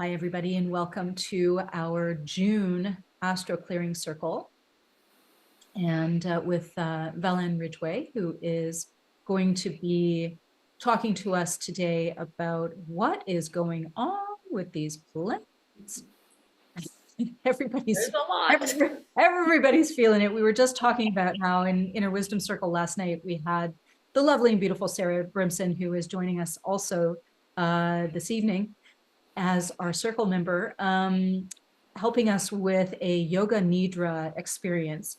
Hi, everybody, and welcome to our June Astro Clearing Circle. And with Valen Ridgway, who is going to be talking to us today about what is going on with these planets. Everybody's feeling it. We were just talking about how in Inner Wisdom Circle last night, we had the lovely and beautiful Sarah Brimson, who is joining us also this evening as our circle member, helping us with a yoga nidra experience.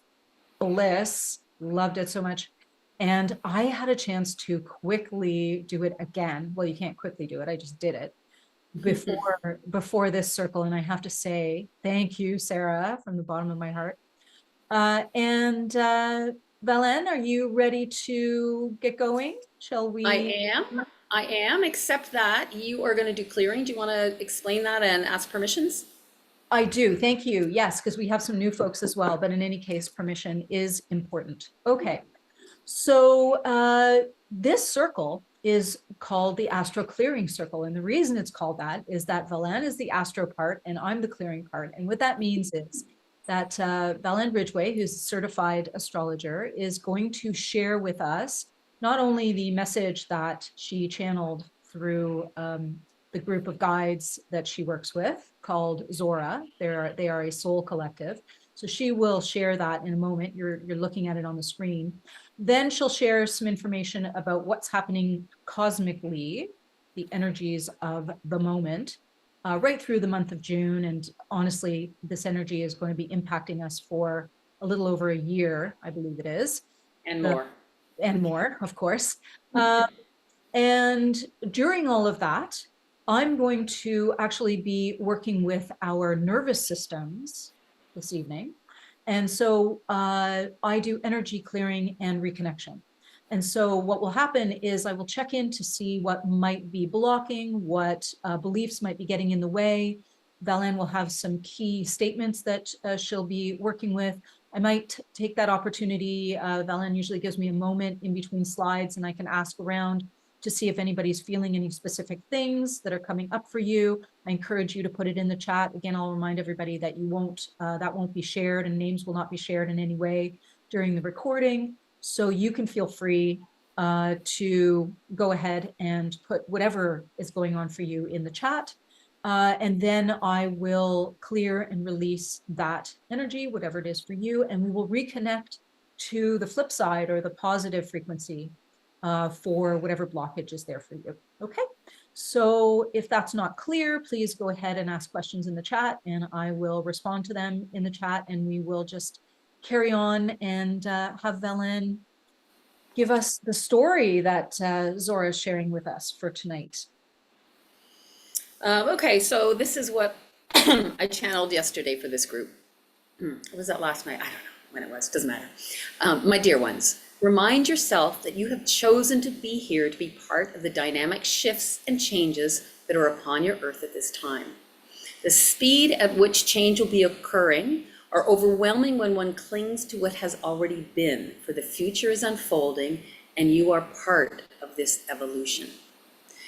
Bliss, loved it so much. And I had a chance to quickly do it again. Well, you can't quickly do it. I just did it before this circle. And I have to say, thank you, Sarah, from the bottom of my heart. Valen, are you ready to get going? Shall we? I am, except that you are going to do clearing. Do you want to explain that and ask permissions? I do. Thank you. Yes, because we have some new folks as well. But in any case, permission is important. Okay. So this circle is called the Astro Clearing Circle. And the reason it's called that is that Valen is the astro part and I'm the clearing part. And what that means is that Valen Ridgway, who's a certified astrologer, is going to share with us not only the message that she channeled through the group of guides that she works with called Zora. They are a soul collective. So she will share that in a moment. You're looking at it on the screen. Then she'll share some information about what's happening cosmically, the energies of the moment, right through the month of June. And honestly, this energy is going to be impacting us for a little over a year, I believe it is. And more. And more, of course. And during all of that, I'm going to actually be working with our nervous systems this evening. And so I do energy clearing and reconnection. And so what will happen is I will check in to see what might be blocking, what beliefs might be getting in the way. Valen will have some key statements that she'll be working with. I might take that opportunity. Valen usually gives me a moment in between slides and I can ask around to see if anybody's feeling any specific things that are coming up for you. I encourage you to put it in the chat. Again, I'll remind everybody that that won't be shared and names will not be shared in any way during the recording. So you can feel free to go ahead and put whatever is going on for you in the chat. And then I will clear and release that energy, whatever it is for you, and we will reconnect to the flip side or the positive frequency for whatever blockage is there for you. Okay, so if that's not clear, please go ahead and ask questions in the chat and I will respond to them in the chat and we will just carry on and have Valen give us the story that Zora is sharing with us for tonight. Okay, so this is what I channeled yesterday for this group. Was that last night? I don't know when it was, doesn't matter. My dear ones, remind yourself that you have chosen to be here to be part of the dynamic shifts and changes that are upon your earth at this time. The speed at which change will be occurring are overwhelming when one clings to what has already been, for the future is unfolding and you are part of this evolution.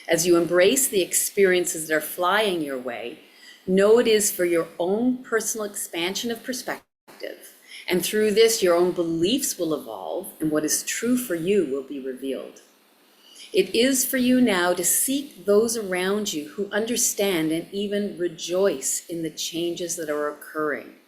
As you embrace the experiences that are flying your way, know it is for your own personal expansion of perspective. And through this, your own beliefs will evolve and what is true for you will be revealed. It is for you now to seek those around you who understand and even rejoice in the changes that are occurring.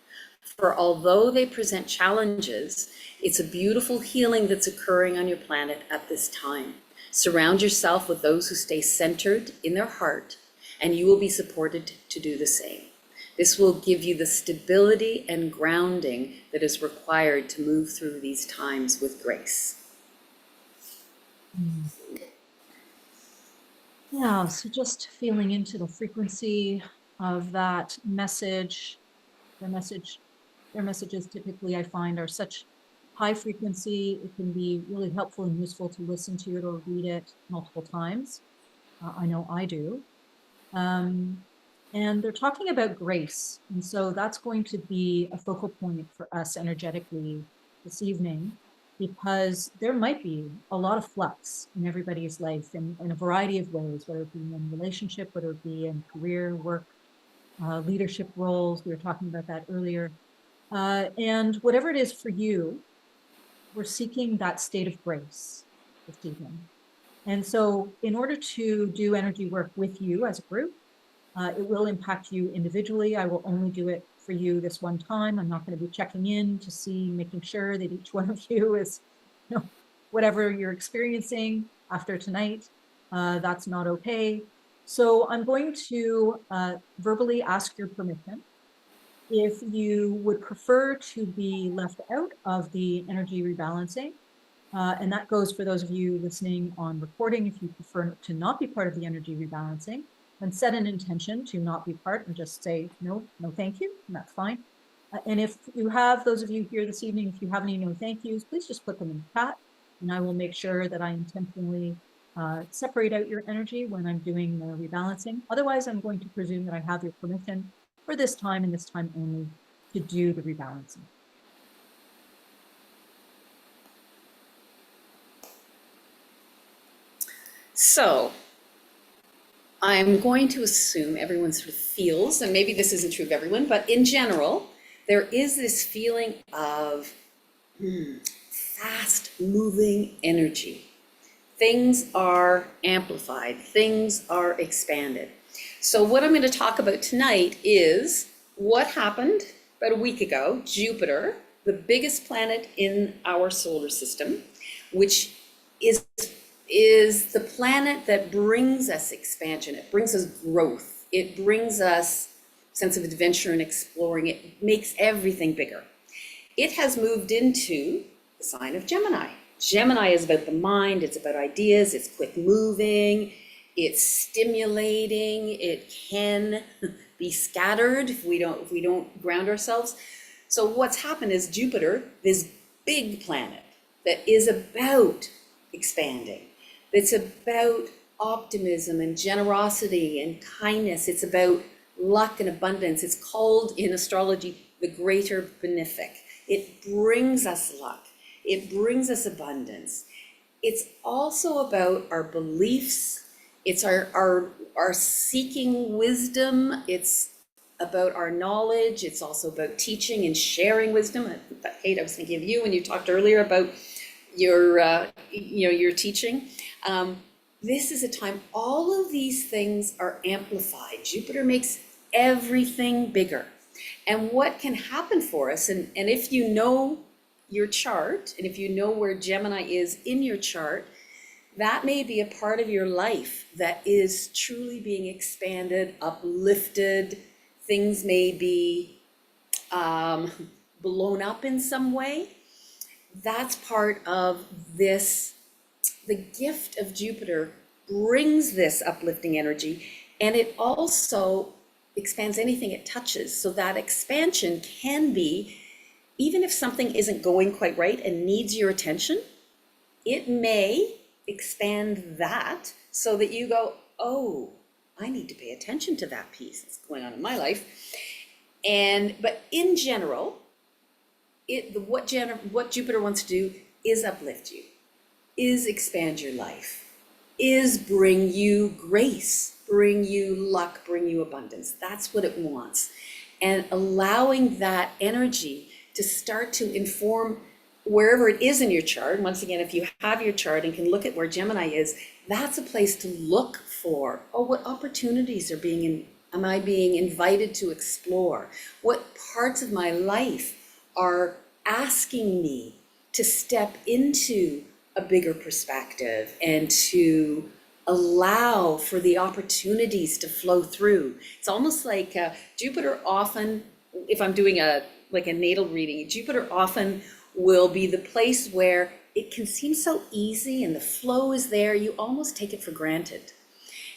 For although they present challenges, it's a beautiful healing that's occurring on your planet at this time. Surround yourself with those who stay centered in their heart, and you will be supported to do the same. This will give you the stability and grounding that is required to move through these times with grace. Yeah, so just feeling into the frequency of that message. Their messages typically I find are such high frequency. It can be really helpful and useful to listen to it or read it multiple times. I know I do. And they're talking about grace. And so that's going to be a focal point for us energetically this evening, because there might be a lot of flux in everybody's life in a variety of ways, whether it be in relationship, whether it be in career, work, leadership roles. We were talking about that earlier. And whatever it is for you, we're seeking that state of grace this evening. And so in order to do energy work with you as a group, it will impact you individually. I will only do it for you this one time. I'm not going to be checking in to see, making sure that each one of you is, whatever you're experiencing after tonight, that's not okay. So I'm going to verbally ask your permission if you would prefer to be left out of the energy rebalancing. And that goes for those of you listening on recording. If you prefer to not be part of the energy rebalancing, then set an intention to not be part and just say, no, no, thank you, and that's fine. And if you have, those of you here this evening, if you have any no thank yous, please just put them in the chat, and I will make sure that I intentionally separate out your energy when I'm doing the rebalancing. Otherwise, I'm going to presume that I have your permission for this time and this time only to do the rebalancing. So I'm going to assume everyone sort of feels, and maybe this isn't true of everyone, but in general, there is this feeling of fast moving energy. Things are amplified, things are expanded. So what I'm going to talk about tonight is what happened about a week ago. Jupiter, the biggest planet in our solar system, which is the planet that brings us expansion, it brings us growth, it brings us sense of adventure and exploring, it makes everything bigger. It has moved into the sign of Gemini. Gemini is about the mind, it's about ideas, it's quick moving, it's stimulating, it can be scattered if we don't ground ourselves. So what's happened is Jupiter, this big planet that is about expanding, it's about optimism and generosity and kindness. It's about luck and abundance. It's called in astrology the greater benefic. It brings us luck. It brings us abundance. It's also about our beliefs. It's our seeking wisdom. It's about our knowledge. It's also about teaching and sharing wisdom. Kate, I was thinking of you when you talked earlier about your teaching. This is a time, all of these things are amplified. Jupiter makes everything bigger. And what can happen for us, and if you know your chart, and if you know where Gemini is in your chart, that may be a part of your life that is truly being expanded, uplifted. Things may be blown up in some way. That's part of this. The gift of Jupiter brings this uplifting energy, and it also expands anything it touches. So that expansion can be, even if something isn't going quite right and needs your attention, it may expand that so that you go, oh, I need to pay attention to that piece that's going on in my life. But in general, what Jupiter wants to do is uplift you, is expand your life, is bring you grace, bring you luck, bring you abundance. That's what it wants. And allowing that energy to start to inform wherever it is in your chart. Once again, if you have your chart and can look at where Gemini is, that's a place to look for, what opportunities am I being invited to explore? What parts of my life are asking me to step into a bigger perspective and to allow for the opportunities to flow through? It's almost like Jupiter often, if I'm doing a natal reading, Jupiter often will be the place where it can seem so easy and the flow is there, you almost take it for granted.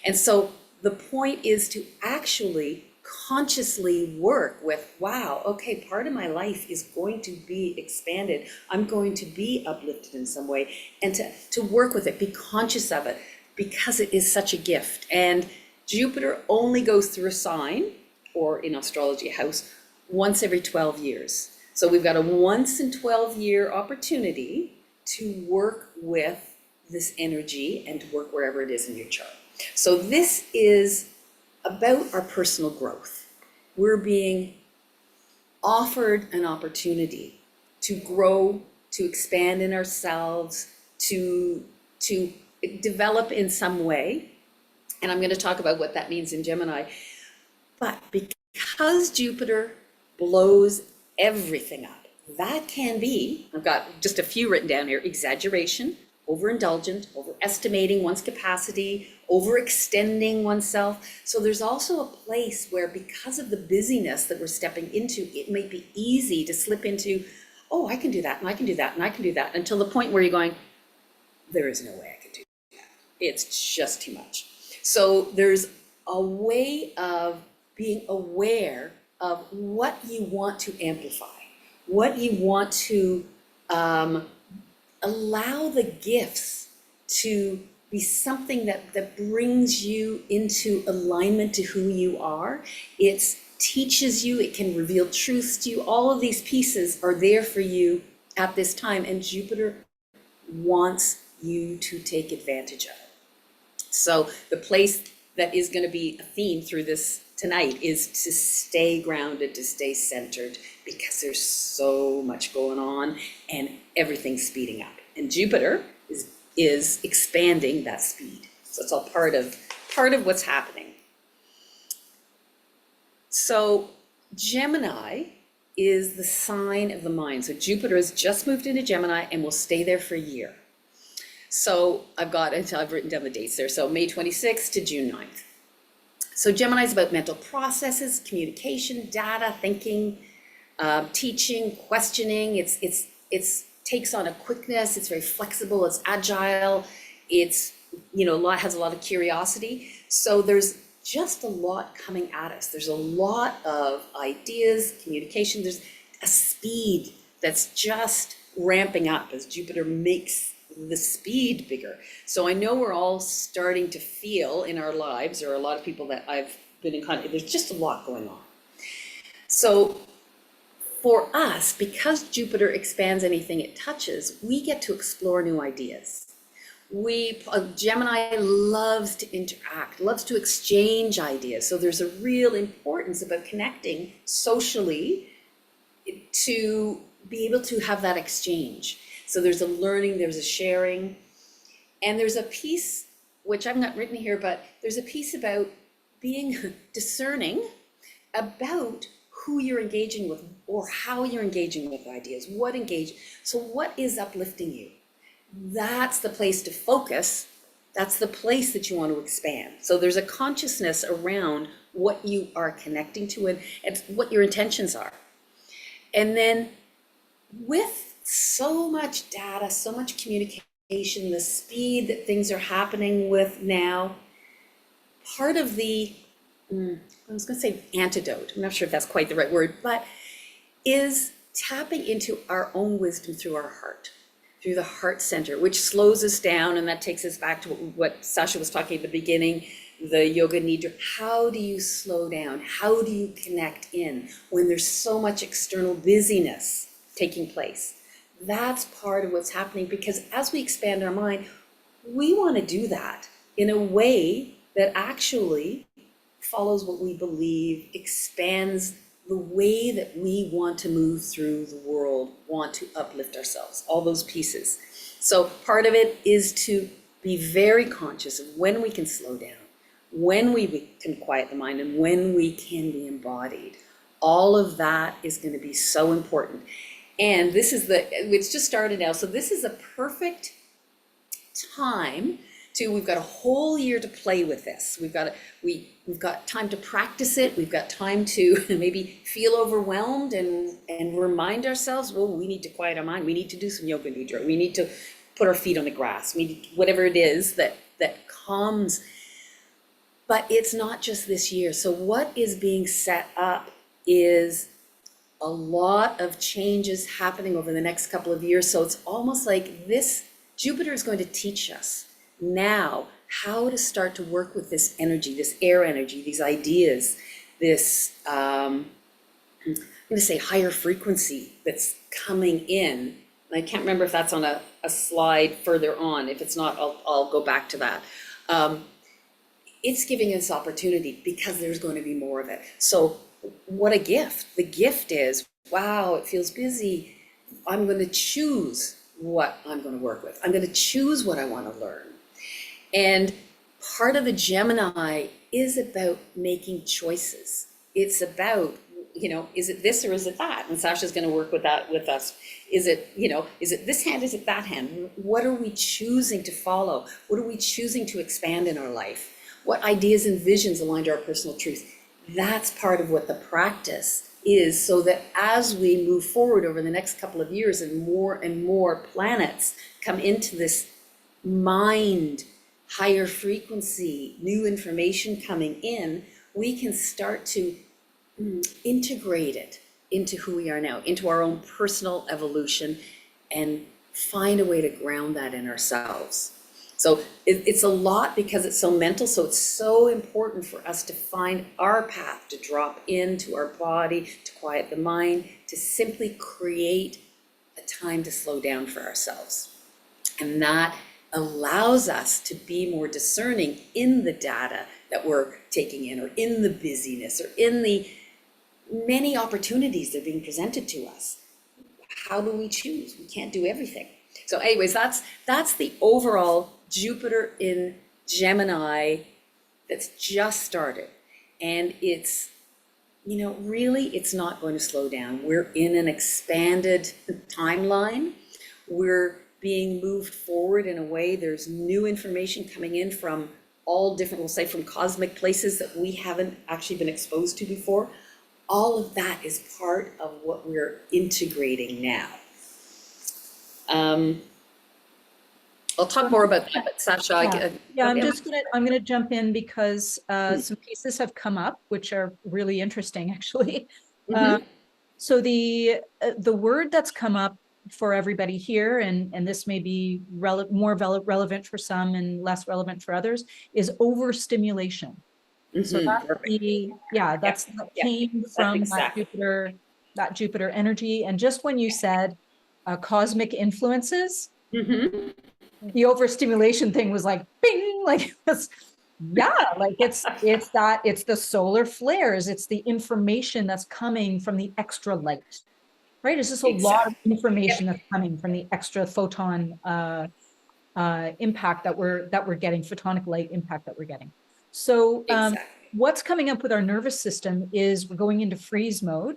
And so the point is to actually consciously work with, wow, okay, part of my life is going to be expanded. I'm going to be uplifted in some way, and to work with it, be conscious of it, because it is such a gift. And Jupiter only goes through a sign, or in astrology, a house, once every 12 years. So we've got a once in 12-year opportunity to work with this energy and to work wherever it is in your chart. So this is about our personal growth. we're being offered an opportunity to grow, to expand in ourselves, to develop in some way. And I'm going to talk about what that means in Gemini. But because Jupiter blows everything up, that can be, I've got just a few written down here: exaggeration, overindulgent, overestimating one's capacity, overextending oneself. So there's also a place where, because of the busyness that we're stepping into, it might be easy to slip into, oh, I can do that, and I can do that, and I can do that, until the point where you're going, there is no way I can do that. It's just too much. So there's a way of being aware of what you want to amplify, what you want to allow the gifts to be something that brings you into alignment to who you are. It teaches you, it can reveal truths to you. All of these pieces are there for you at this time, and Jupiter wants you to take advantage of it. So the place that is going to be a theme through this tonight is to stay grounded, to stay centered, because there's so much going on and everything's speeding up. And Jupiter is expanding that speed. So it's all part of what's happening. So Gemini is the sign of the mind. So Jupiter has just moved into Gemini and will stay there for a year. So I've written down the dates there. So May 26th to June 9th. So Gemini is about mental processes, communication, data, thinking, teaching, questioning. It's takes on a quickness. It's very flexible. It's agile. It's, has a lot of curiosity. So there's just a lot coming at us. There's a lot of ideas, communication. There's a speed that's just ramping up as Jupiter makes the speed bigger. So I know we're all starting to feel in our lives, or a lot of people that I've been in contact, there's just a lot going on. So for us, because Jupiter expands anything it touches, we get to explore new ideas. Gemini loves to interact, loves to exchange ideas. So there's a real importance about connecting socially to be able to have that exchange. So there's a learning, there's a sharing, and there's a piece, which I've not written here, but there's a piece about being discerning about who you're engaging with or how you're engaging with ideas, so what is uplifting you? That's the place to focus. That's the place that you want to expand. So there's a consciousness around what you are connecting to and what your intentions are. And then with so much data, so much communication, the speed that things are happening with now, part of the, I was going to say antidote, I'm not sure if that's quite the right word, but is tapping into our own wisdom through our heart, through the heart center, which slows us down. And that takes us back to what Sasha was talking at the beginning, the yoga nidra. How do you slow down? How do you connect in when there's so much external busyness taking place? That's part of what's happening, because as we expand our mind, we want to do that in a way that actually follows what we believe, expands the way that we want to move through the world, want to uplift ourselves, all those pieces. So part of it is to be very conscious of when we can slow down, when we can quiet the mind, and when we can be embodied. All of that is going to be so important. And it's just started now. So this is a perfect time we've got a whole year to play with this. We've got time to practice it. We've got time to maybe feel overwhelmed and remind ourselves, well, we need to quiet our mind. We need to do some yoga nidra. We need to put our feet on the grass. We need whatever it is that calms. But it's not just this year. So what is being set up is a lot of changes happening over the next couple of years. So it's almost like Jupiter is going to teach us now how to start to work with this energy, this air energy, these ideas, this, I'm going to say higher frequency that's coming in. And I can't remember if that's on a slide further on. If it's not, I'll go back to that. It's giving us opportunity because there's going to be more of it. So what a gift. The gift is, wow, it feels busy. I'm going to choose what I'm going to work with. I'm going to choose what I want to learn. And part of the Gemini is about making choices. It's about, is it this or is it that? And Sasha's going to work with that with us. Is it, is it this hand? Is it that hand? What are we choosing to follow? What are we choosing to expand in our life? What ideas and visions align to our personal truth? That's part of what the practice is, so that as we move forward over the next couple of years and more planets come into this mind, higher frequency, new information coming in, we can start to integrate it into who we are now, into our own personal evolution, and find a way to ground that in ourselves. So it's a lot because it's so mental. So it's so important for us to find our path, to drop into our body, to quiet the mind, to simply create a time to slow down for ourselves. And that allows us to be more discerning in the data that we're taking in, or in the busyness, or in the many opportunities that are being presented to us. How do we choose? We can't do everything. So anyways, that's the overall Jupiter in Gemini that's just started. And it's, really, it's not going to slow down. We're in an expanded timeline. We're being moved forward in a way. There's new information coming in from all different, we'll say from cosmic places that we haven't actually been exposed to before. All of that is part of what we're integrating now. I'll talk more about that, but Sasha, I'm gonna jump in because some pieces have come up which are really interesting, actually. So the word that's come up for everybody here, and this may be more relevant for some and less relevant for others, is overstimulation. So that came from that Jupiter energy. And just when you said cosmic influences, the overstimulation thing was like bing, like it's the solar flares, it's the information that's coming from the extra light, right? It's just a lot of information that's coming from the extra photon impact that we're getting, photonic light impact that we're getting. So what's coming up with our nervous system is we're going into freeze mode.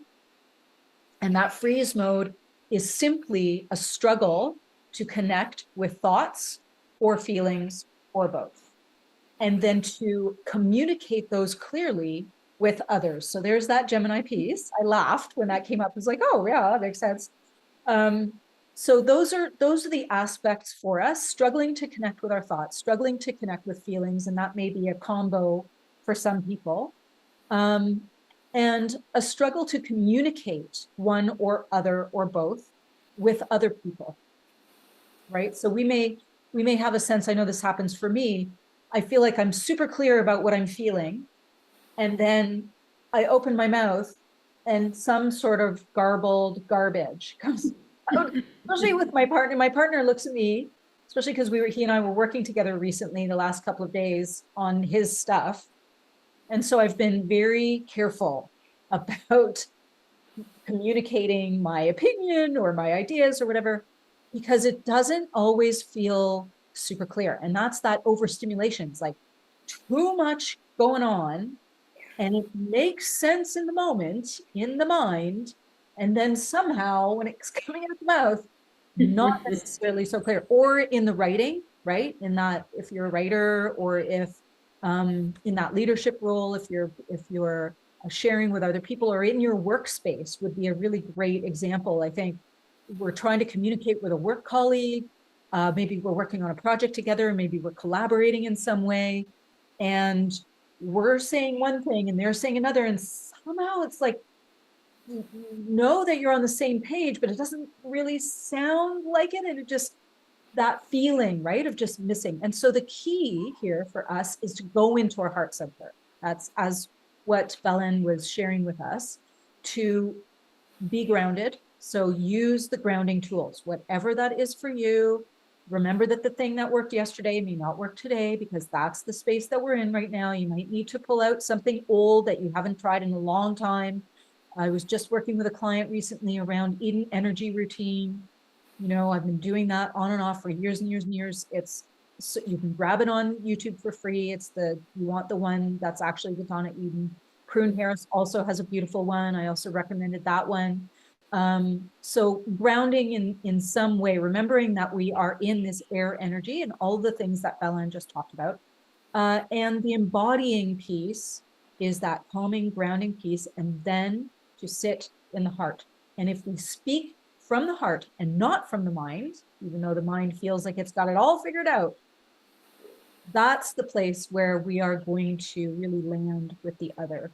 And that freeze mode is simply a struggle to connect with thoughts or feelings or both. And then to communicate those clearly with others. So there's that Gemini piece. I laughed when that came up. I was like, oh yeah, that makes sense. So those are the aspects for us, struggling to connect with our thoughts, struggling to connect with feelings, and that may be a combo for some people. And a struggle to communicate one or other or both with other people, right? So we may have a sense, I know this happens for me, I feel like I'm super clear about what I'm feeling, and then I open my mouth and some sort of garbled garbage comes out, especially with my partner. My partner looks at me, especially because he and I were working together recently the last couple of days on his stuff. And so I've been very careful about communicating my opinion or my ideas or whatever, because it doesn't always feel super clear. And that's that overstimulation. It's like too much going on, and it makes sense in the moment, in the mind, and then somehow when it's coming out the mouth, not necessarily so clear. Or in the writing, right? In that, if you're a writer, or if in that leadership role, if you're sharing with other people, or in your workspace would be a really great example. I think we're trying to communicate with a work colleague, maybe we're working on a project together, maybe we're collaborating in some way, and we're saying one thing and they're saying another, and somehow it's like, you know that you're on the same page, but it doesn't really sound like it, and it just, that feeling, right, of just missing. And so the key here for us is to go into our heart center. That's as what Belen was sharing with us, to be grounded. So use the grounding tools, whatever that is for you. remember that the thing that worked yesterday may not work today, because that's the space that we're in right now. You might need to pull out something old that you haven't tried in a long time. I was just working with a client recently around eating energy routine. You know, I've been doing that on and off for years and years and years. It's, so you can grab it on YouTube for free. It's the, you want the one that's actually the Donna Eden. Prune Harris also has a beautiful one. I also recommended that one. So grounding in some way, remembering that we are in this air energy and all the things that Belen just talked about. And the embodying piece is that calming, grounding piece, and then to sit in the heart. And if we speak from the heart and not from the mind, even though the mind feels like it's got it all figured out, that's the place where we are going to really land with the other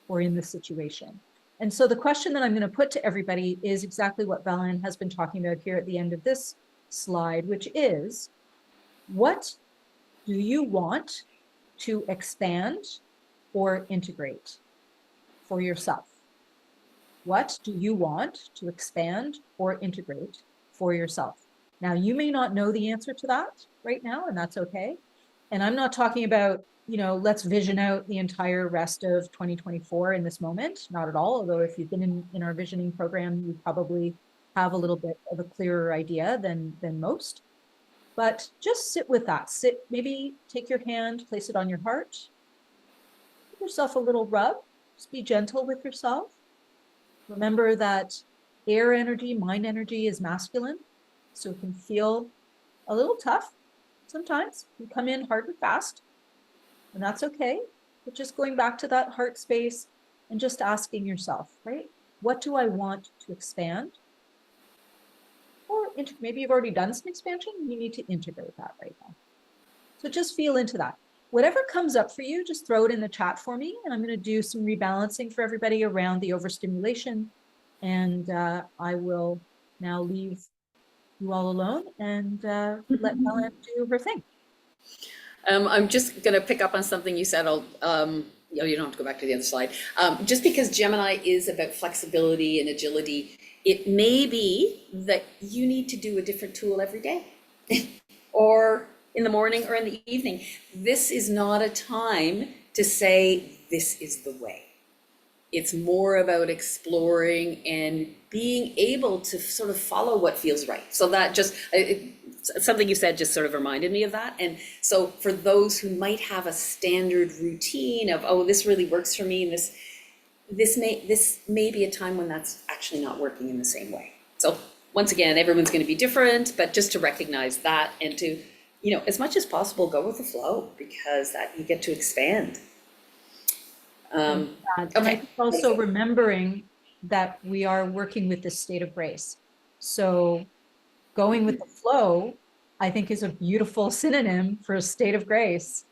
or in the situation. And so the question that I'm going to put to everybody is exactly what Belen has been talking about here at the end of this slide, which is, what do you want to expand or integrate for yourself? What do you want to expand or integrate for yourself? Now, you may not know the answer to that right now, and that's okay. And I'm not talking about, you know, let's vision out the entire rest of 2024 in this moment, not at all. Although if you've been in our visioning program, you probably have a little bit of a clearer idea than most. But just sit with that. Sit, maybe take your hand, place it on your heart. Give yourself a little rub. Just be gentle with yourself. Remember that air energy, mind energy is masculine. So it can feel a little tough sometimes. You come in hard and fast, and that's okay. But just going back to that heart space and just asking yourself, right? What do I want to expand? Or maybe you've already done some expansion, you need to integrate that right now. So just feel into that. Whatever comes up for you, just throw it in the chat for me. And I'm going to do some rebalancing for everybody around the overstimulation. And I will now leave you all alone and let Belen do her thing. I'm just going to pick up on something you said. You don't have to go back to the other slide. Just because Gemini is about flexibility and agility, it may be that you need to do a different tool every day or in the morning or in the evening. This is not a time to say, this is the way. It's more about exploring and being able to sort of follow what feels right. So that just, something you said just sort of reminded me of that. And so for those who might have a standard routine of, oh, this really works for me, and this may be a time when that's actually not working in the same way. So once again, everyone's going to be different, but just to recognize that and to, you know, as much as possible, go with the flow, because that you get to expand. Okay. Also remembering that we are working with this state of grace. So going with the flow, I think, is a beautiful synonym for a state of grace.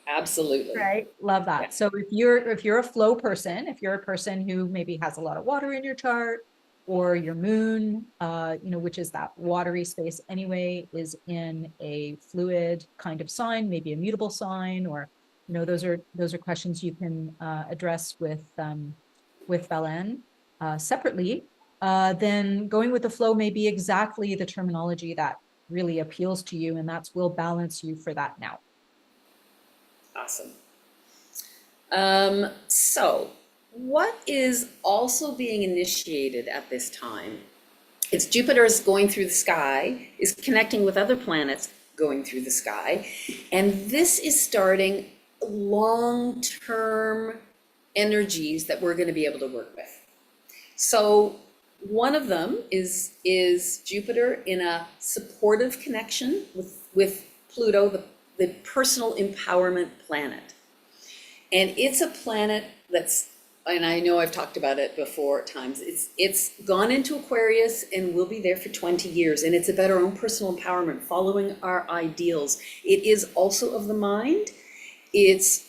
Absolutely. Right. Love that. Yeah. So if you're a flow person, if you're a person who maybe has a lot of water in your chart, or your moon, you know, which is that watery space anyway, is in a fluid kind of sign, maybe a mutable sign, or, you know, those are questions you can address with Belen separately. Then going with the flow may be exactly the terminology that really appeals to you, and that's will balance you for that now. Awesome. So what is also being initiated at this time? It's Jupiter's going through the sky, is connecting with other planets going through the sky. And this is starting long-term energies that we're going to be able to work with. So one of them is Jupiter in a supportive connection with Pluto, the personal empowerment planet. And it's a planet that's, and I know I've talked about it before at times, it's gone into Aquarius and will be there for 20 years. And it's about our own personal empowerment, following our ideals. It is also of the mind. It's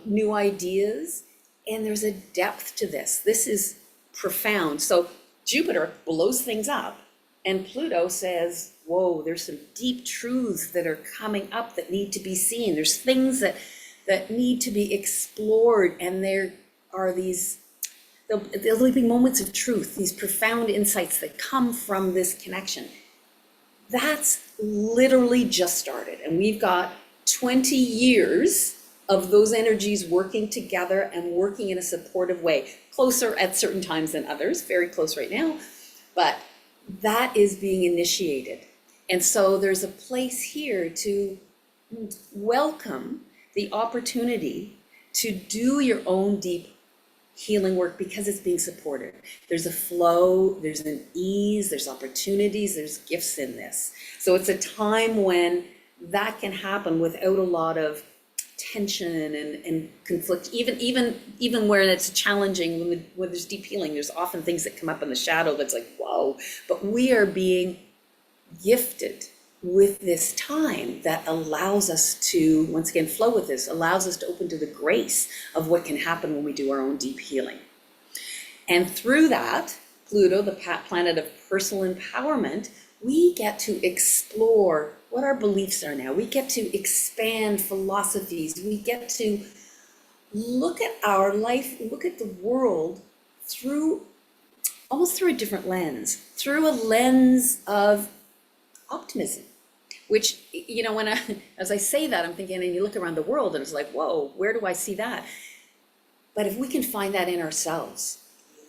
new ideas. And there's a depth to this. This is profound. So Jupiter blows things up, and Pluto says, whoa, there's some deep truths that are coming up that need to be seen. There's things that need to be explored, and there are there'll be moments of truth, these profound insights that come from this connection. That's literally just started. And we've got 20 years of those energies working together and working in a supportive way, closer at certain times than others, very close right now, but that is being initiated. And so there's a place here to welcome the opportunity to do your own deep healing work because it's being supported. There's a flow, there's an ease, there's opportunities, there's gifts in this. So it's a time when that can happen without a lot of tension and conflict, even where it's challenging, when there's deep healing, there's often things that come up in the shadow that's like, whoa, but we are being gifted with this time that allows us to, once again, flow with this, allows us to open to the grace of what can happen when we do our own deep healing. And through that, Pluto, the planet of personal empowerment, we get to explore what our beliefs are now. We get to expand philosophies. We get to look at our life, look at the world almost through a different lens, through a lens of optimism, which, as I say that, I'm thinking, and you look around the world and it's like, whoa, where do I see that? But if we can find that in ourselves,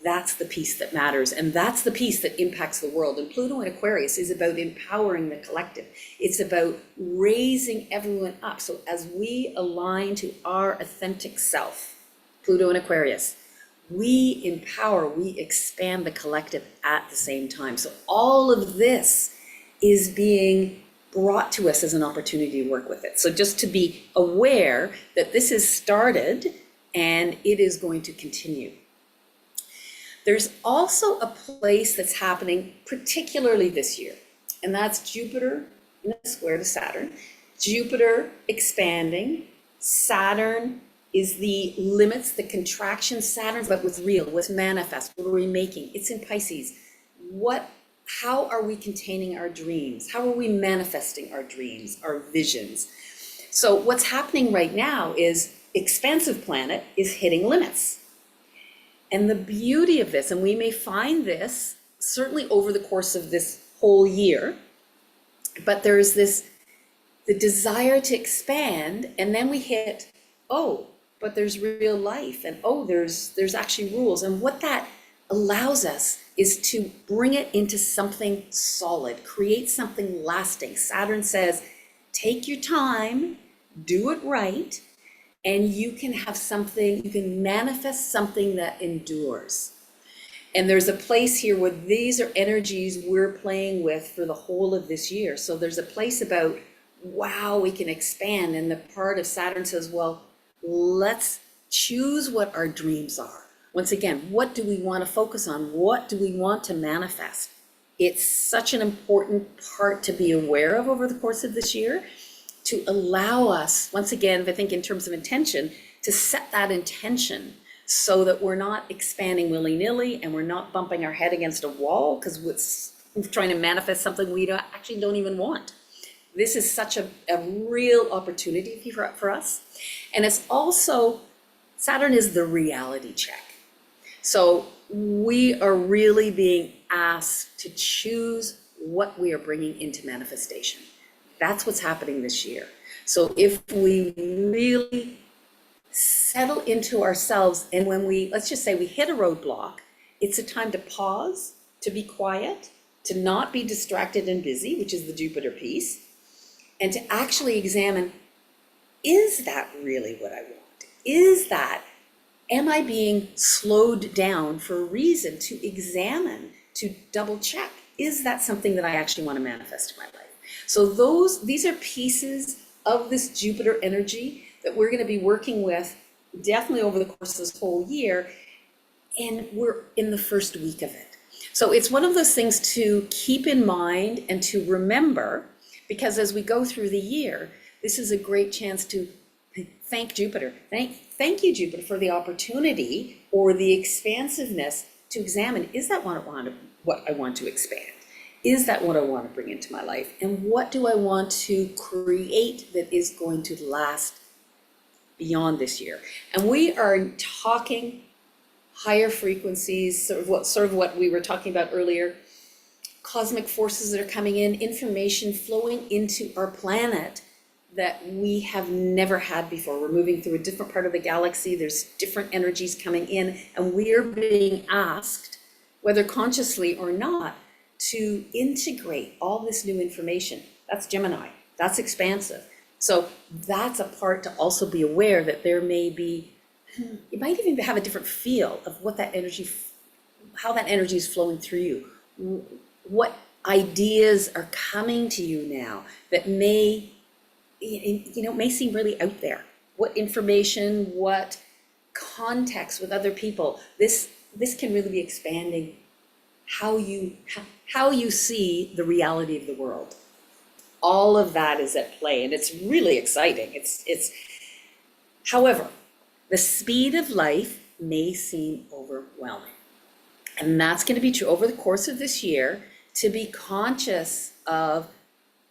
that's the piece that matters, and that's the piece that impacts the world. And Pluto in Aquarius is about empowering the collective. It's about raising everyone up. So as we align to our authentic self, Pluto in Aquarius, we empower, we expand the collective at the same time. So all of this is being brought to us as an opportunity to work with it. So just to be aware that this is started and it is going to continue. There's also a place that's happening particularly this year, and that's Jupiter in a square to Saturn. Jupiter expanding, Saturn is the limits, the contraction, Saturn, but what's real, what's manifest, what are we making? It's in Pisces. How are we containing our dreams? How are we manifesting our dreams, our visions? So what's happening right now is expansive planet is hitting limits. And the beauty of this, and we may find this certainly over the course of this whole year, but there's the desire to expand, and then we hit, oh, but there's real life, and oh, there's actually rules. And what that allows us is to bring it into something solid, create something lasting. Saturn says, take your time, do it right, and you can have something, you can manifest something that endures. And there's a place here where these are energies we're playing with for the whole of this year. So there's a place about, wow, we can expand. And the part of Saturn says, well, let's choose what our dreams are. Once again, what do we want to focus on? What do we want to manifest? It's such an important part to be aware of over the course of this year, to allow us, once again, I think in terms of intention, to set that intention so that we're not expanding willy-nilly and we're not bumping our head against a wall because we're trying to manifest something we actually don't even want. This is such a real opportunity for us. And it's also, Saturn is the reality check. So we are really being asked to choose what we are bringing into manifestation. That's what's happening this year. So if we really settle into ourselves, and when let's just say we hit a roadblock, it's a time to pause, to be quiet, to not be distracted and busy, which is the Jupiter piece, and to actually examine, is that really what I want? Am I being slowed down for a reason? To examine, to double check, is that something that I actually want to manifest in my life? So these are pieces of this Jupiter energy that we're going to be working with definitely over the course of this whole year, and we're in the first week of it. So it's one of those things to keep in mind and to remember, because as we go through the year, this is a great chance to thank Jupiter. Thank you, Jupiter, for the opportunity or the expansiveness to examine, is that what I want to expand? Is that what I want to bring into my life? And what do I want to create that is going to last beyond this year? And we are talking higher frequencies, sort of what we were talking about earlier, cosmic forces that are coming in, information flowing into our planet that we have never had before. We're moving through a different part of the galaxy. There's different energies coming in, and we're being asked, whether consciously or not, to integrate all this new information. That's Gemini. That's expansive. So that's a part to also be aware that there may be, you might even have a different feel of what that energy, how that energy is flowing through you. What ideas are coming to you now that may, may seem really out there. What information, what context with other people. This can really be expanding how you see the reality of the world. All of that is at play, and it's really exciting. However, the speed of life may seem overwhelming. And that's going to be true over the course of this year, to be conscious of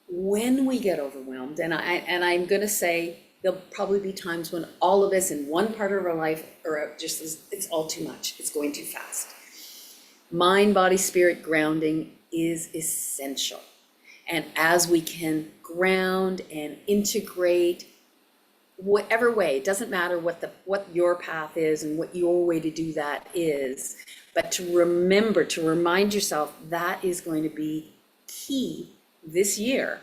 when we get overwhelmed. And I'm going to say there'll probably be times when all of us in one part of our life are just, it's all too much. It's going too fast. Mind, body, spirit grounding is essential. And as we can ground and integrate, whatever way, it doesn't matter what your path is and what your way to do that is, but to remember, to remind yourself that is going to be key this year,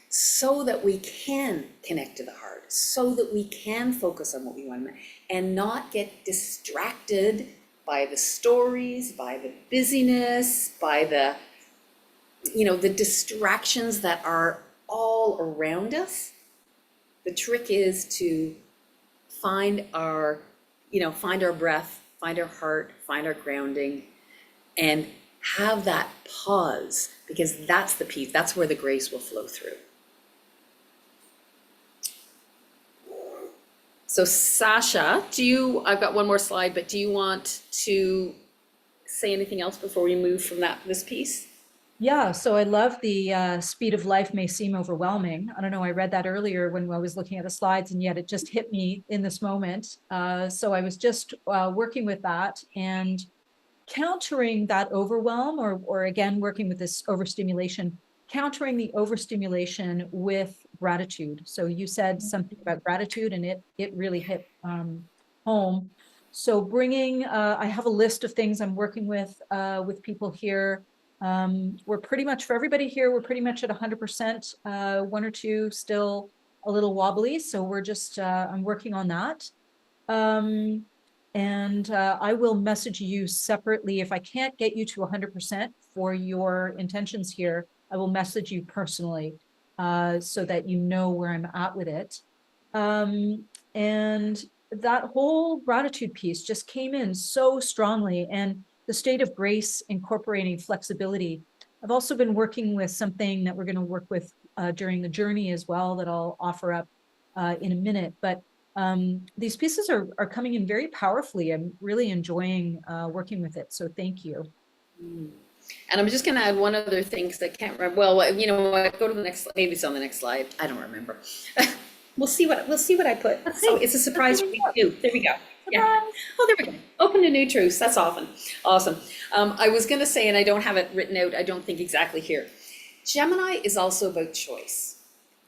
so that we can connect to the heart, so that we can focus on what we want and not get distracted by the stories, by the busyness, by the distractions that are all around us. The trick is to find our breath, find our heart, find our grounding, and have that pause, because that's the peace, that's where the grace will flow through. So Sasha, I've got one more slide, but do you want to say anything else before we move from this piece? Yeah, so I love the speed of life may seem overwhelming. I don't know, I read that earlier when I was looking at the slides, and yet it just hit me in this moment. So I was just working with that and countering that overwhelm, or again, working with this overstimulation, countering the overstimulation with gratitude. So you said something about gratitude, and it really hit home. So bringing, I have a list of things I'm working with people here. We're pretty much, for everybody here, we're pretty much at 100%, one or two still a little wobbly. So we're just, I'm working on that. And I will message you separately. If I can't get you to 100% for your intentions here, I will message you personally so that you know where I'm at with it. And that whole gratitude piece just came in so strongly, and the state of grace incorporating flexibility. I've also been working with something that we're going to work with during the journey as well, that I'll offer up in a minute. But these pieces are coming in very powerfully. I'm really enjoying working with it. So thank you. And I'm just going to add one other thing, because I can't remember. Well, you know what? Go to the next. Maybe it's on the next slide. I don't remember. We'll see what I put. So it's a surprise for me too. There we go. Yeah. Oh, there we go. Open to new truths. That's awesome. I was going to say, and I don't have it written out, I don't think exactly here. Gemini is also about choice.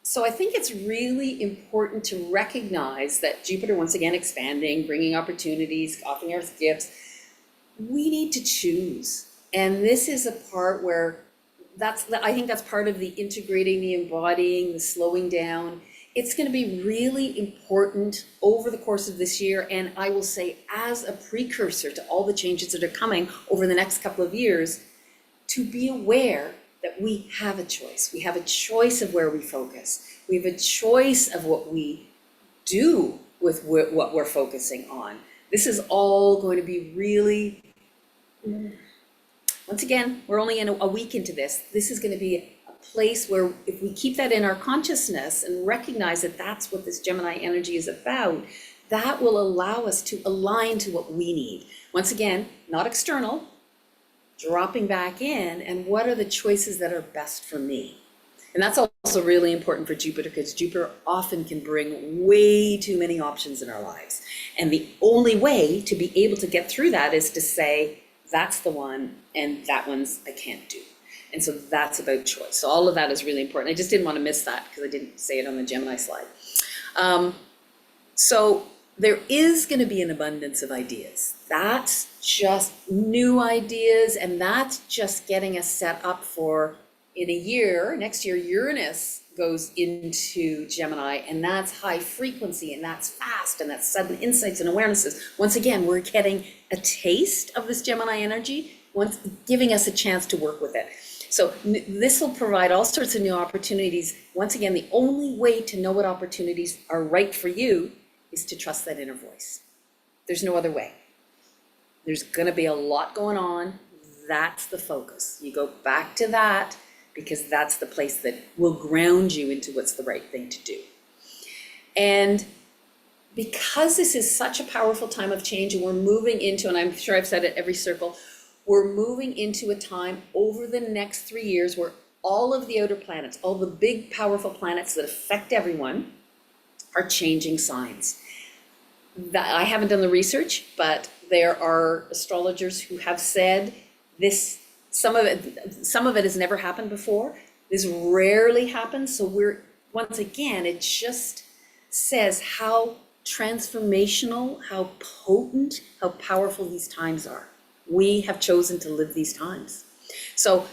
So I think it's really important to recognize that Jupiter, once again, expanding, bringing opportunities, offering us gifts. We need to choose. And this is a part where I think that's part of the integrating, the embodying, the slowing down. It's going to be really important over the course of this year. And I will say, as a precursor to all the changes that are coming over the next couple of years, to be aware that we have a choice. We have a choice of where we focus. We have a choice of what we do with what we're focusing on. This is all going to be really, once again, we're only in a week into this. This is going to be a place where, if we keep that in our consciousness and recognize that that's what this Gemini energy is about, that will allow us to align to what we need. Once again, not external, dropping back in, and what are the choices that are best for me? And that's also really important for Jupiter, because Jupiter often can bring way too many options in our lives. And the only way to be able to get through that is to say, that's the one, and that one's I can't do. And so that's about choice. So all of that is really important. I just didn't want to miss that because I didn't say it on the Gemini slide. So there is going to be an abundance of ideas. That's just new ideas, and that's just getting us set up for, in a year, next year, Uranus goes into Gemini, and that's high frequency, and that's fast, and that's sudden insights and awarenesses. Once again, we're getting a taste of this Gemini energy, once giving us a chance to work with it. So this will provide all sorts of new opportunities. Once again, the only way to know what opportunities are right for you is to trust that inner voice. There's no other way. There's going to be a lot going on. That's the focus. You go back to that because that's the place that will ground you into what's the right thing to do. And because this is such a powerful time of change, and we're moving into, and I'm sure I've said it every circle, we're moving into a time over the next 3 years where all of the outer planets, all the big powerful planets that affect everyone, are changing signs. That, I haven't done the research, but there are astrologers who have said this, some of it has never happened before. This rarely happens. So we're, once again, it just says how transformational, how potent, how powerful these times are. We have chosen to live these times. So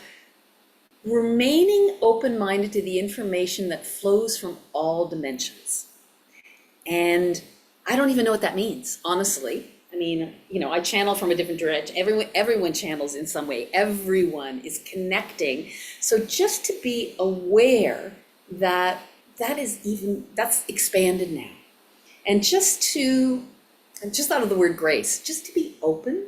remaining open-minded to the information that flows from all dimensions. And I don't even know what that means, honestly. I mean, you know, I channel from a different direction. Everyone channels in some way. Everyone is connecting. So just to be aware that that's expanded now. And just out of the word grace, just to be open,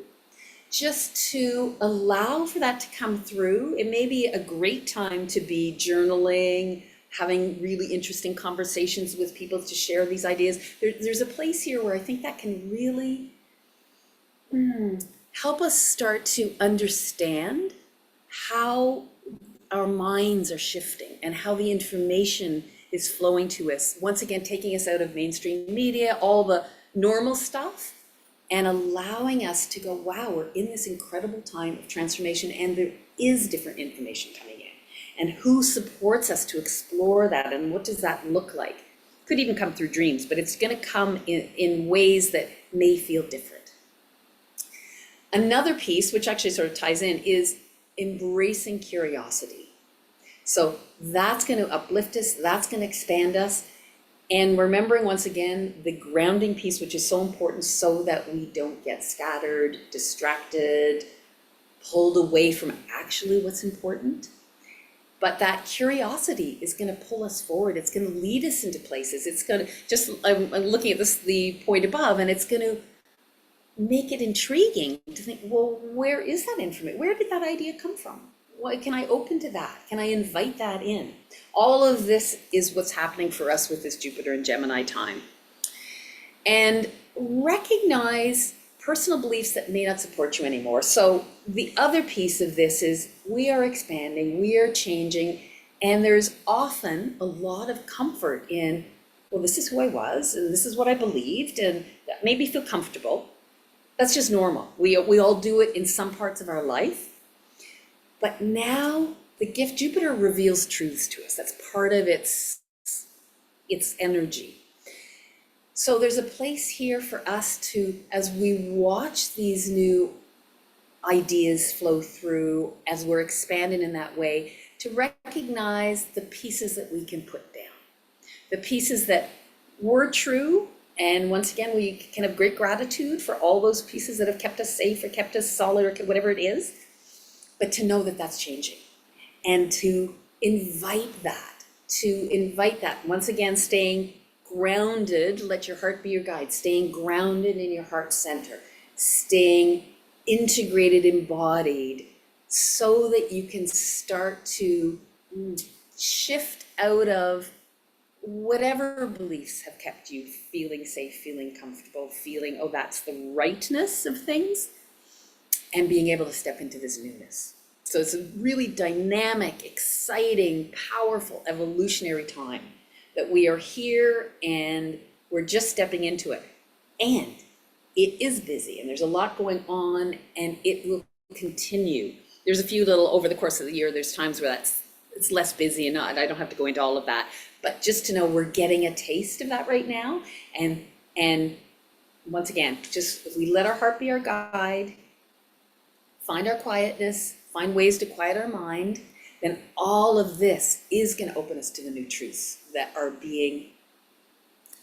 just to allow for that to come through. It may be a great time to be journaling, having really interesting conversations with people to share these ideas. There's a place here where I think that can really help us start to understand how our minds are shifting and how the information is flowing to us. Once again, taking us out of mainstream media, all the normal stuff, and allowing us to go, wow, we're in this incredible time of transformation, and there is different information coming in. And who supports us to explore that, and what does that look like? Could even come through dreams, but it's going to come in ways that may feel different. Another piece, which actually sort of ties in, is embracing curiosity. So that's going to uplift us, that's going to expand us. And remembering, once again, the grounding piece, which is so important so that we don't get scattered, distracted, pulled away from actually what's important. But that curiosity is going to pull us forward. It's going to lead us into places. It's going to, just, I'm looking at this, the point above, and it's going to make it intriguing to think, well, where is that information? Where did that idea come from? What, can I open to that? Can I invite that in? All of this is what's happening for us with this Jupiter and Gemini time. And recognize personal beliefs that may not support you anymore. So the other piece of this is we are expanding, we are changing, and there's often a lot of comfort in, well, this is who I was, and this is what I believed, and that made me feel comfortable. That's just normal. We all do it in some parts of our life. But now the gift, Jupiter reveals truths to us. That's part of its energy. So there's a place here for us to, as we watch these new ideas flow through, as we're expanding in that way, to recognize the pieces that we can put down. The pieces that were true, and once again, we can have great gratitude for all those pieces that have kept us safe or kept us solid or whatever it is, but to know that that's changing and to invite that, once again, staying grounded, let your heart be your guide, staying grounded in your heart center, staying integrated, embodied, so that you can start to shift out of whatever beliefs have kept you feeling safe, feeling comfortable, feeling, oh, that's the rightness of things, and being able to step into this newness. So it's a really dynamic, exciting, powerful, evolutionary time that we are here, and we're just stepping into it. And it is busy, and there's a lot going on, and it will continue. There's a few little, over the course of the year, there's times where it's less busy and not, I don't have to go into all of that. But just to know we're getting a taste of that right now. And once again, just if we let our heart be our guide, find our quietness, find ways to quiet our mind, then all of this is going to open us to the new truths that are being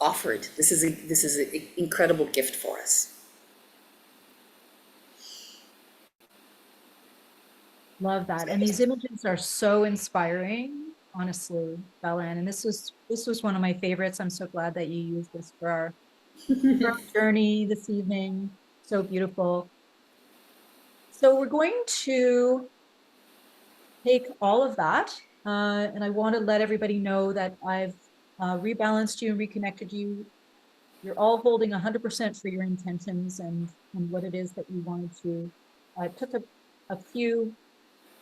offered. This is an incredible gift for us. Love that. And these images are so inspiring, honestly, Belen. And this was one of my favorites. I'm so glad that you used this for our journey this evening. So beautiful. So we're going to take all of that, and I want to let everybody know that I've rebalanced you and reconnected you. You're all holding 100% for your intentions and what it is that you wanted to. I took a few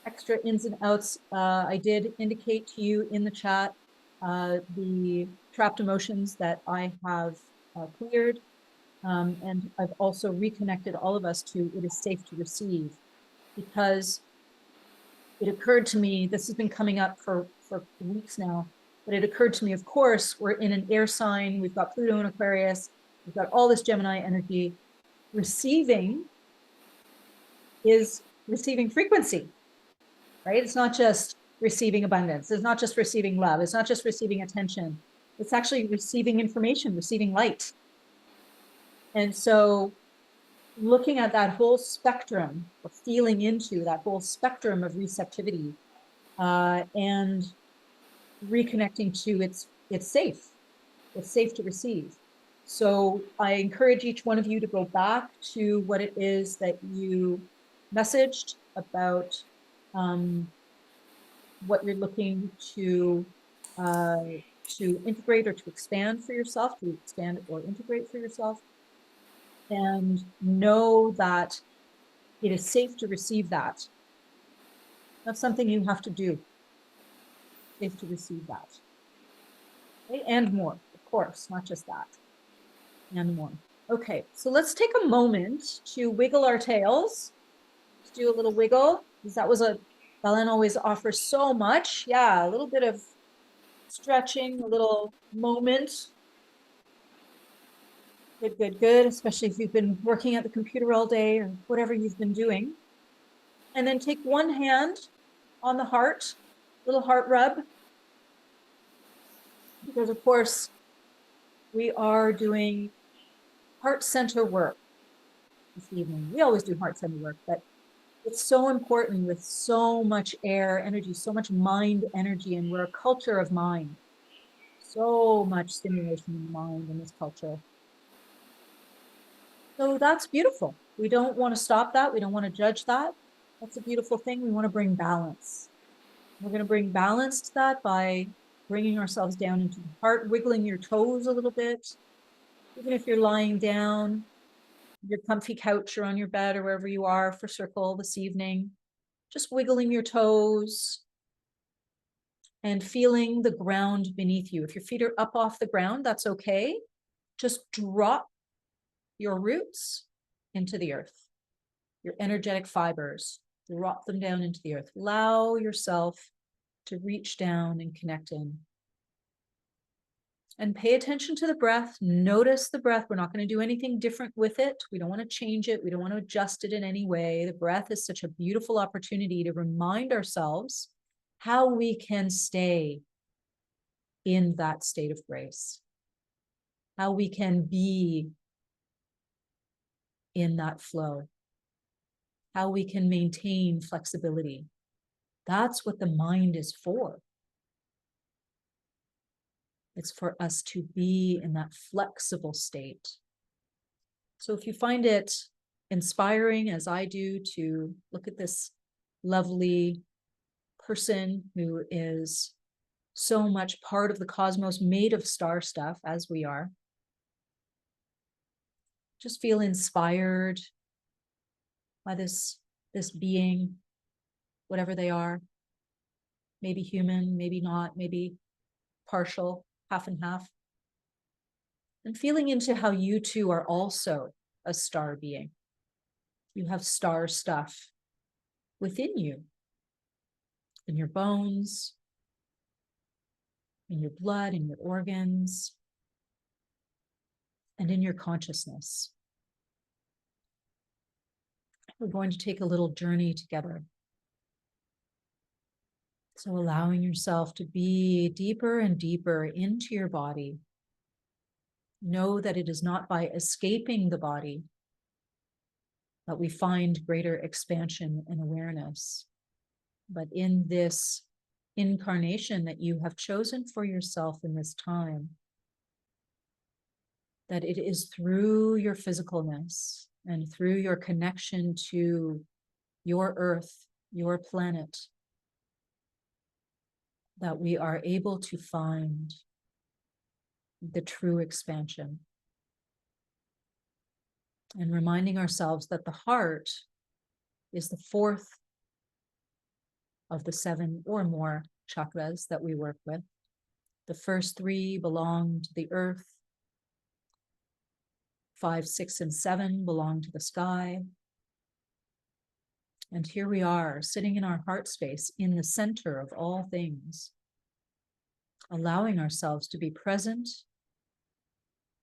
extra ins and outs. I did indicate to you in the chat the trapped emotions that I have cleared. And I've also reconnected all of us to it is safe to receive, because it occurred to me, this has been coming up for weeks now, but it occurred to me, of course, we're in an air sign, we've got Pluto in Aquarius, we've got all this Gemini energy. Receiving is receiving frequency, right? It's not just receiving abundance. It's not just receiving love. It's not just receiving attention. It's actually receiving information, receiving light. And so looking at that whole spectrum, or feeling into that whole spectrum of receptivity, and reconnecting to it's safe to receive. So I encourage each one of you to go back to what it is that you messaged about, what you're looking to integrate or to expand for yourself, to expand or integrate for yourself, and know that it is safe to receive that. That's something you have to do. Safe to receive that. Okay? And more, of course, not just that. And more. Okay, so let's take a moment to wiggle our tails. Let's do a little wiggle, because that was Belen always offers so much. Yeah, a little bit of stretching, a little moment. Good, good, good, especially if you've been working at the computer all day or whatever you've been doing. And then take one hand on the heart, little heart rub. Because of course, we are doing heart center work this evening. We always do heart center work, but it's so important with so much air energy, so much mind energy, and we're a culture of mind. So much stimulation in the mind in this culture. So that's beautiful. We don't want to stop that. We don't want to judge that. That's a beautiful thing. We want to bring balance. We're going to bring balance to that by bringing ourselves down into the heart, wiggling your toes a little bit. Even if you're lying down, your comfy couch or on your bed or wherever you are for circle this evening, just wiggling your toes and feeling the ground beneath you. If your feet are up off the ground, that's okay. Just drop your roots into the earth, your energetic fibers, drop them down into the earth. Allow yourself to reach down and connect in. And pay attention to the breath. Notice the breath. We're not going to do anything different with it. We don't want to change it. We don't want to adjust it in any way. The breath is such a beautiful opportunity to remind ourselves how we can stay in that state of grace, how we can be in that flow, how we can maintain flexibility. That's what the mind is for. It's for us to be in that flexible state. So if you find it inspiring, as I do, to look at this lovely person who is so much part of the cosmos, made of star stuff, as we are, just feel inspired by this being, whatever they are, maybe human, maybe not, maybe partial, half and half. And feeling into how you too are also a star being. You have star stuff within you, in your bones, in your blood, in your organs, and in your consciousness. We're going to take a little journey together. So allowing yourself to be deeper and deeper into your body. Know that it is not by escaping the body that we find greater expansion and awareness, but in this incarnation that you have chosen for yourself in this time, that it is through your physicalness and through your connection to your earth, your planet, that we are able to find the true expansion. And reminding ourselves that the heart is the fourth of the 7 or more chakras that we work with. The first 3 belong to the earth. 5, 6, and 7 belong to the sky. And here we are, sitting in our heart space, in the center of all things, allowing ourselves to be present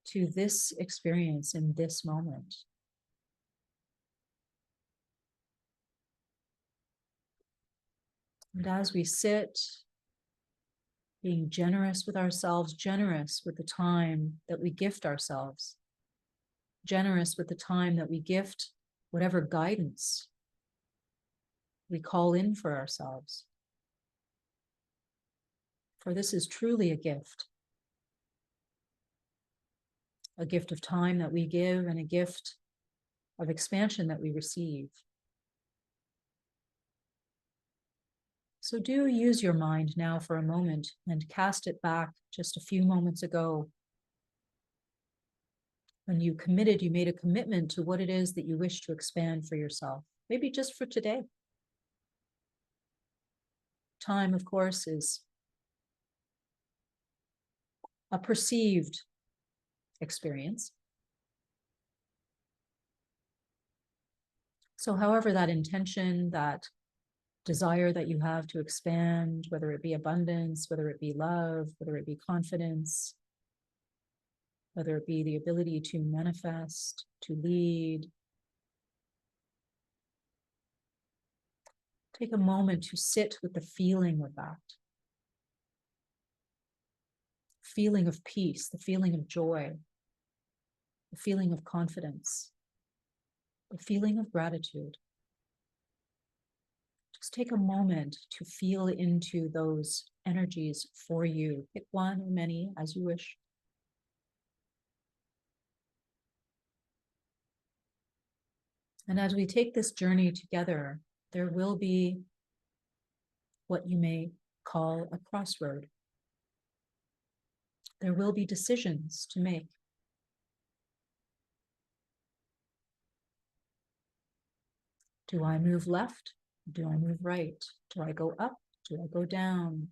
to this experience in this moment. And as we sit, being generous with ourselves, generous with the time that we gift ourselves, generous with the time that we gift whatever guidance we call in for ourselves. For this is truly a gift of time that we give and a gift of expansion that we receive. So do use your mind now for a moment and cast it back just a few moments ago when you made a commitment to what it is that you wish to expand for yourself, maybe just for today. Time, of course, is a perceived experience. So however that intention, that desire that you have to expand, whether it be abundance, whether it be love, whether it be confidence, whether it be the ability to manifest, to lead, take a moment to sit with the feeling of that. Feeling of peace, the feeling of joy, the feeling of confidence, the feeling of gratitude. Just take a moment to feel into those energies for you. Pick one or many as you wish. And as we take this journey together, there will be what you may call a crossroad. There will be decisions to make. Do I move left? Do I move right? Do I go up? Do I go down?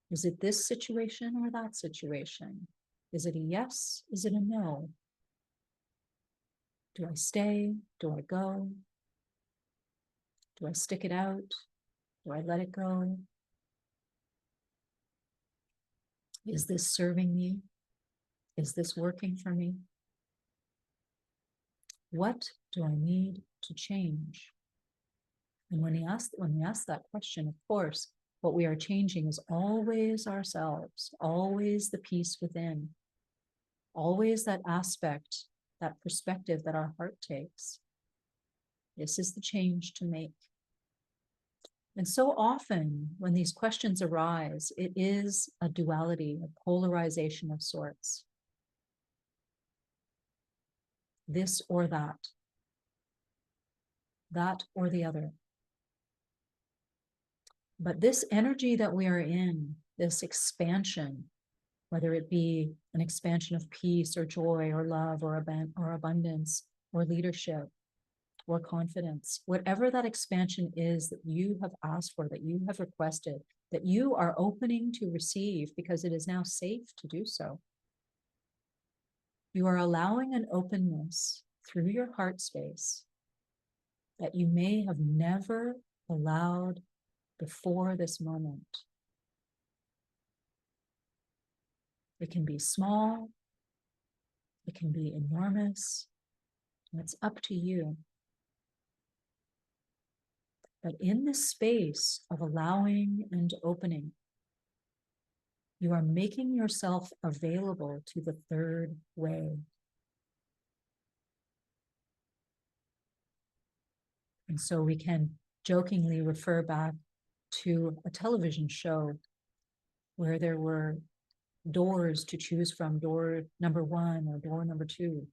Is it this situation or that situation? Is it a yes? Is it a no? Do I stay? Do I go? Do I stick it out? Do I let it go? Is this serving me? Is this working for me? What do I need to change? And when we ask that question, of course, what we are changing is always ourselves, always the peace within, always that aspect, that perspective that our heart takes. This is the change to make. And so often when these questions arise, it is a duality, a polarization of sorts. This or that or the other. But this energy that we are in, this expansion, whether it be an expansion of peace or joy or love or abundance or leadership or confidence, whatever that expansion is that you have asked for, that you have requested, that you are opening to receive because it is now safe to do so. You are allowing an openness through your heart space that you may have never allowed before this moment. It can be small, it can be enormous, and it's up to you. But in this space of allowing and opening, you are making yourself available to the third way. And so we can jokingly refer back to a television show where there were doors to choose from, door number 1 or door number 2.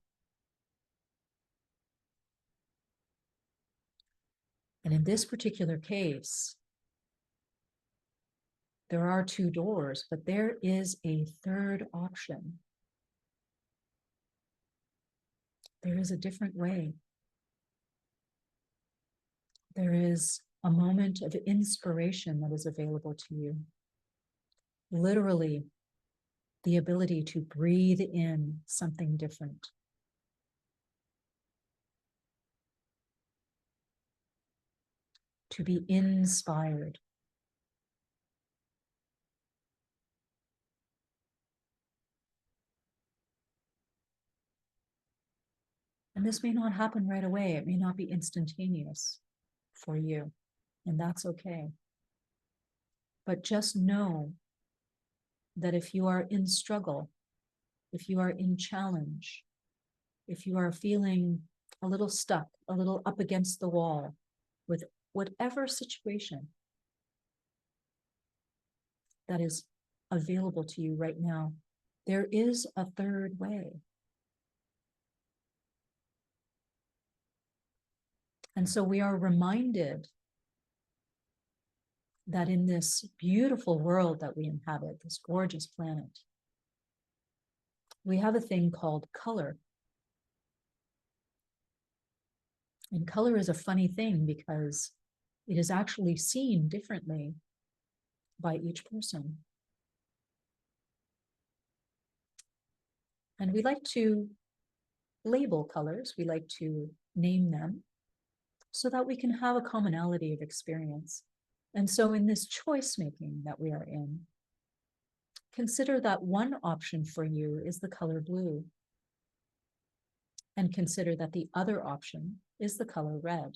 And in this particular case, there are 2 doors, but there is a third option. There is a different way. There is a moment of inspiration that is available to you. Literally, the ability to breathe in something different. To be inspired. And this may not happen right away. It may not be instantaneous for you, and that's okay. But just know that if you are in struggle, if you are in challenge, if you are feeling a little stuck, a little up against the wall with whatever situation that is available to you right now, there is a third way. And so we are reminded that in this beautiful world that we inhabit, this gorgeous planet, we have a thing called color. And color is a funny thing because it is actually seen differently by each person. And we like to label colors, we like to name them so that we can have a commonality of experience. And so in this choice making that we are in, consider that one option for you is the color blue. And consider that the other option is the color red.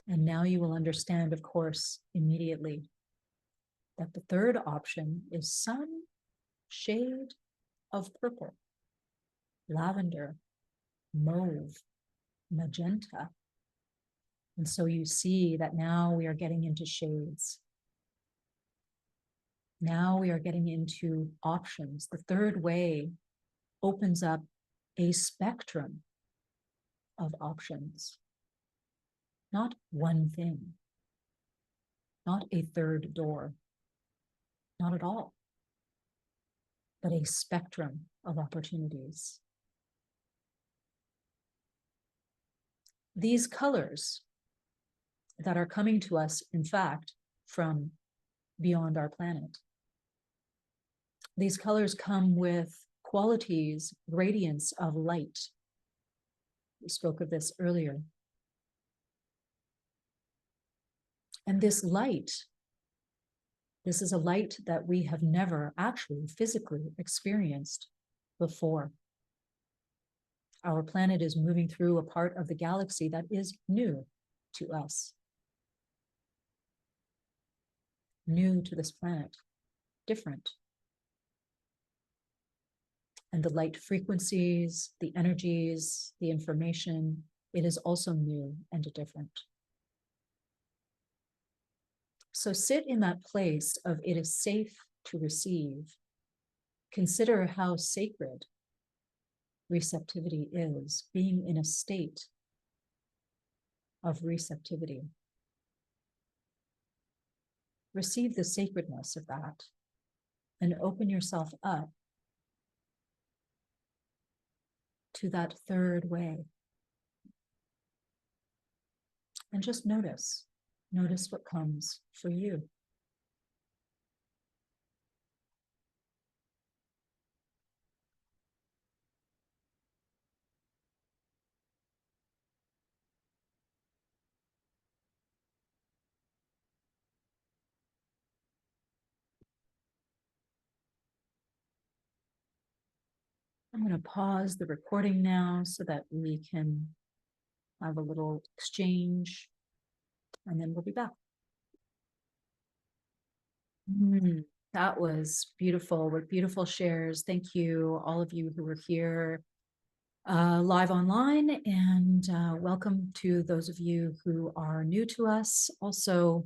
And now you will understand, of course, immediately that the third option is some shade of purple, lavender, mauve, magenta. And so you see that now we are getting into shades. Now we are getting into options. The third way opens up a spectrum of options. Not one thing, not a third door, not at all, but a spectrum of opportunities. These colors that are coming to us, in fact, from beyond our planet, these colors come with qualities, radiance of light. We spoke of this earlier. And this light, this is a light that we have never actually physically experienced before. Our planet is moving through a part of the galaxy that is new to us. New to this planet, different. And the light frequencies, the energies, the information, it is also new and different. So sit in that place of it is safe to receive. Consider how sacred receptivity is, being in a state of receptivity. Receive the sacredness of that and open yourself up to that third way. And just notice what comes for you. going to pause the recording now so that we can have a little exchange, and then we'll be back. That was beautiful, with beautiful shares. Thank you, all of you who were here live online, and welcome to those of you who are new to us. Also,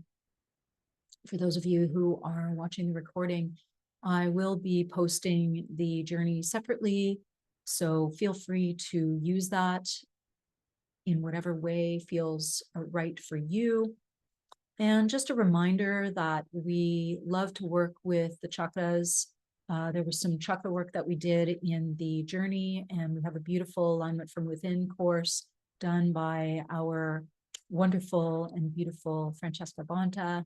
for those of you who are watching the recording, I will be posting the journey separately, so feel free to use that in whatever way feels right for you. And just a reminder that we love to work with the chakras. There was some chakra work that we did in the journey, and we have a beautiful alignment from within course done by our wonderful and beautiful Francesca Bonta.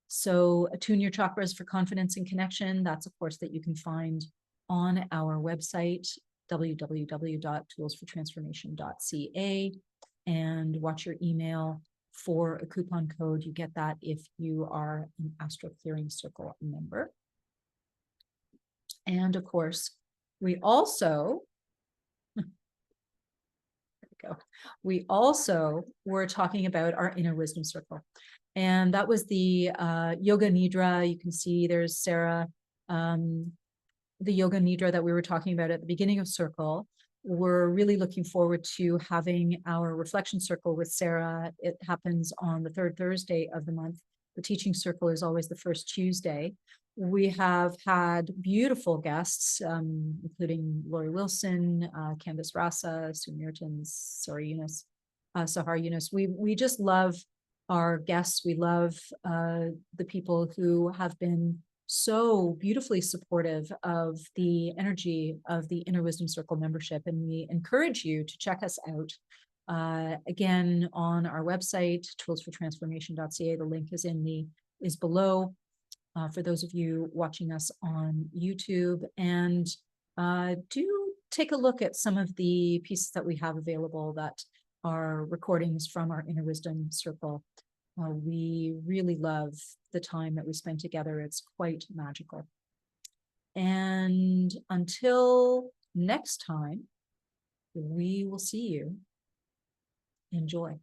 So attune your chakras for confidence and connection. That's a course that you can find on our website, www.toolsfortransformation.ca, and watch your email for a coupon code. You get that if you are an ASTRO-CLEARING Circle member. And of course, we also were talking about our inner wisdom circle. And that was the yoga nidra. You can see there's Sarah, the yoga nidra that we were talking about at the beginning of circle. We're really looking forward to having our reflection circle with Sarah. It happens on the third Thursday of the month. The teaching circle is always the first Tuesday. We have had beautiful guests, including Lori Wilson, Candace Rasa, Sue Mertens, Sahar Yunus. We just love our guests. We love the people who have been so beautifully supportive of the energy of the Inner Wisdom Circle membership, and we encourage you to check us out again on our website, toolsfortransformation.ca. The link is below for those of you watching us on YouTube, and do take a look at some of the pieces that we have available that are recordings from our Inner Wisdom Circle. We really love the time that we spend together. It's quite magical. And until next time, we will see you. Enjoy.